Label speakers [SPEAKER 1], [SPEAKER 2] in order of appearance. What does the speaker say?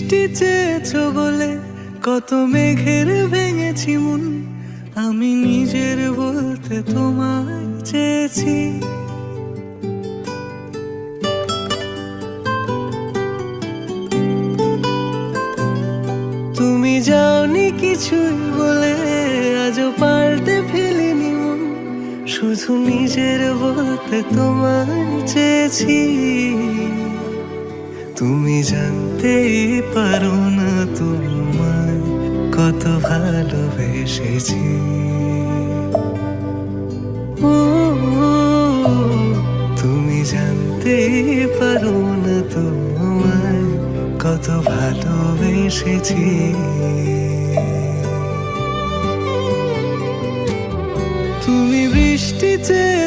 [SPEAKER 1] বৃষ্টি চেয়েছো বলে কত মেঘের ভেঙেছি মন, আমি নিজের বলতে তোমায় চেয়েছি। তুমি যাওনি কিছুই বলে আজও পাল্টে ফেলিনি মন, শুধু নিজের বলতে তোমায় চেয়েছি। তুমি জানতেই পারো না তোমায় কত ভালোবেসেছি। ও তুমি জানতেই পারো না তোমায় কত ভালোবেসেছি। তুমি বৃষ্টি চেয়ে